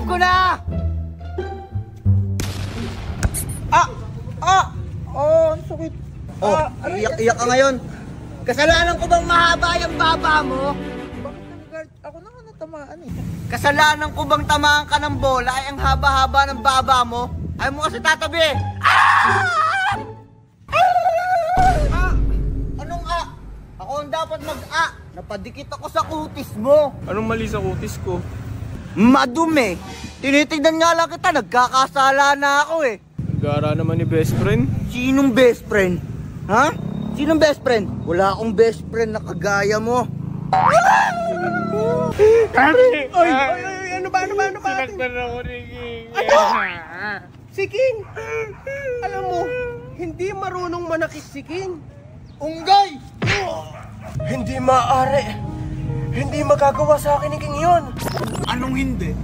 ko na! Oh, ang sakit. Iyak-iyak ka ngayon. Kasalanan ko bang mahaba yung baba mo? Bakit nag-guard? Ako na nga natamaan eh. Kasalanan ko bang tamaan ka ng bola ay ang haba-haba ng baba mo? Ayaw mo kasi tatabi. Anong Ako ang dapat Napadikit ako sa kutis mo. Anong mali sa kutis ko? Madumi. Tinitignan nga lang kita, nagkakasala na ako eh. Gara naman ni best friend. Sinong best friend? Ha? Sinong best friend? Wala akong best friend na kagaya mo. Ay, ano ba? Sinaktan ako ni King. Si King! Alam mo, hindi marunong manakit si King. Unggay! Hindi maaari. Hindi magagawa sa akin ni King yun. Anong hindi?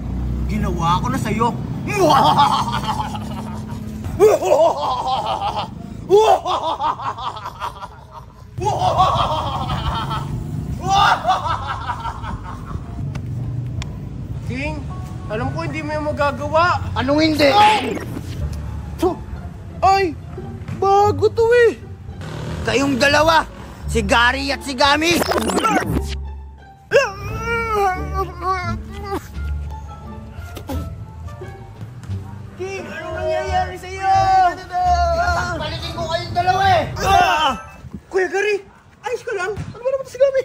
Ginawa ko na sa'yo. King, alam ko hindi mo yung magagawa. Anong hindi? Ay, bago to eh. Kayong dalawa, si Gary at si Gami. King, anong nangyayari sa'yo? Palitin ko kayong dalawa eh. Kuya Gary, ayos ka lang? Ano ba naman ito si Gami?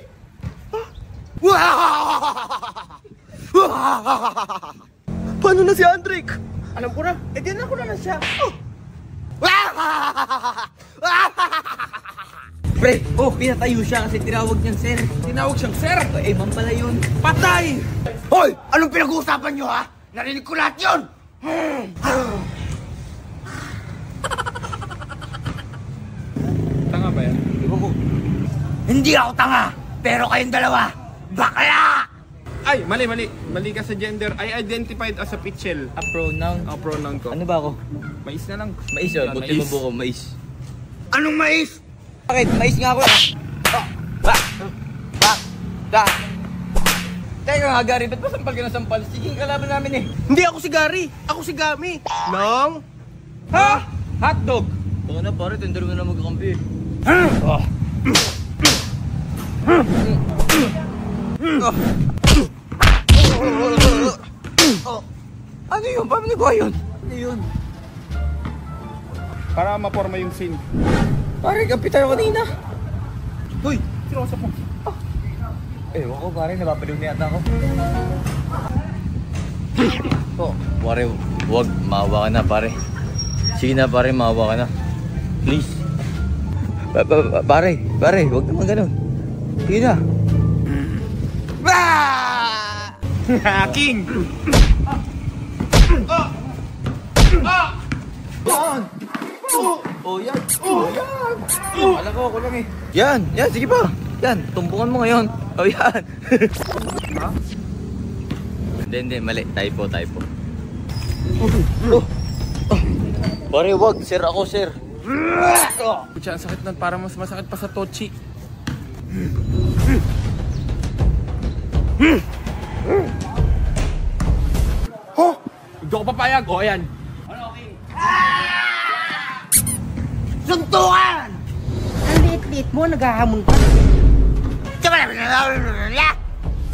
Paano na si Andrik? Alam ko na, din ako na siya. Pre, pinatayo siya kasi tinawag niyang sir. Tinawag siyang sir. Eh, man pala yun. Patay! Hoy! Anong pinag-uusapan niyo ha? Narinig ko lahat yun! Tanga ba yan? Hindi ako tanga, pero kayong dalawa, bakla! Ay, mali. Mali ka sa gender. I identified as a pitchel. A pronoun? Ang pronoun ko. Ano ba ako? Mais na lang. Mais yun, buti mo buko, mais. Anong mais? Bakit? Mais nga ako. Teka nga, Gary, ba't ba sampal ka na sampal? Sige, kalaban namin eh. Hindi ako si Gary, ako si Gami. Nang? Hotdog! Baka na pare, tender mo na magkakampi. Ano yun? Paano nagawa yun? Ano yun? Para maporma yung scene. Pare, kampi tayo kanina. Hoy! Sinusap mo. Ewan ko pare, napapaliw na yata ako. Pare, huwag, maawa ka na pare. Sige na pare, maawa ka na. Please. Pare, huwag naman ganun. Sige na. King! Yan. Alam ko, ako lang eh. Yan, sige pa. Yan, tumbukan mo ngayon. Yan. Hindi, mali. Typo. Pare, wag. Sir ako, sir. Pucha, ang sakit nun. Parang mas masakit pa sa Tochi. Hindi ko papayag. O, ayan. Suntukan! Ang liit-liit mo, naghahamon ka.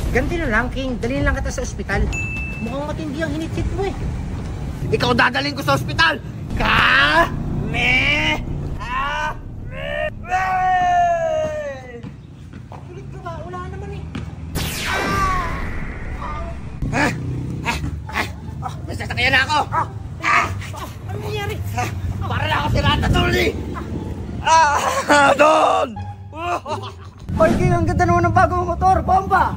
Ganti na lang, King. Dalhin lang kita sa ospital. Mukhang matindi ang hinitsit mo eh. Ikaw dadalhin ko sa ospital! Kulit ka ba? Wala naman eh. May sasakyan na ako! Ano nangyari? Para na ako si Ratatouille! Doon! Hoy, King, ang ganda naman ng bagong motor. Bomba!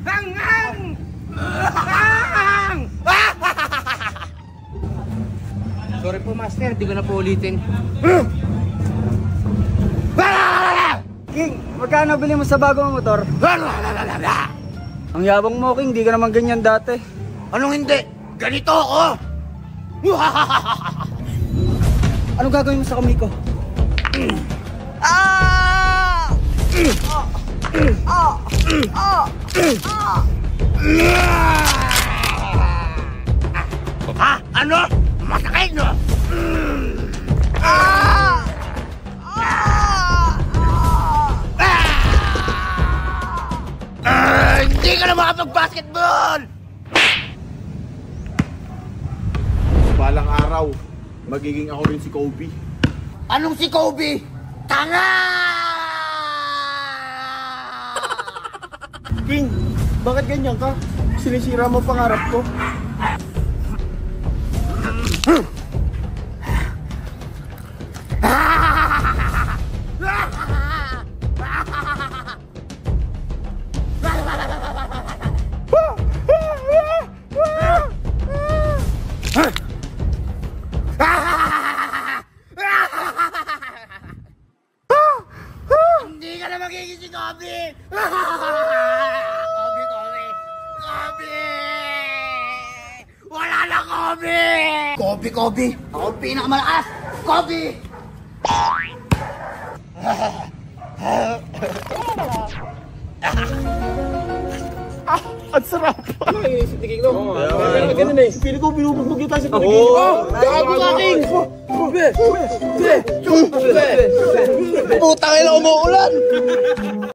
Hangang! Sorry po, Master. Di ko na po ulitin. King, magkano bili mo sa bagong motor? Ang yabang mo, King, di ka naman ganyan dati. Anong hindi? Ganito ako! Anong gagawin mo sa kamay ko? mag-basketball! Balang araw, magiging ako rin si Kobe. Anong si Kobe? Tanga! King, bakit ganyan ka? Sinisira mo pangarap ko. Hindi ka na magiging si Kobe! Kobe! Kobe! Wala na Kobe! Kobe! Ako ang pinakamalakas! Kobe! Ang sarap! Ay, si King no? Ganun eh. Pili ko binubugbog yung tayo sa tubig. Oo! Gago ka, King! Putang ina, umuulan!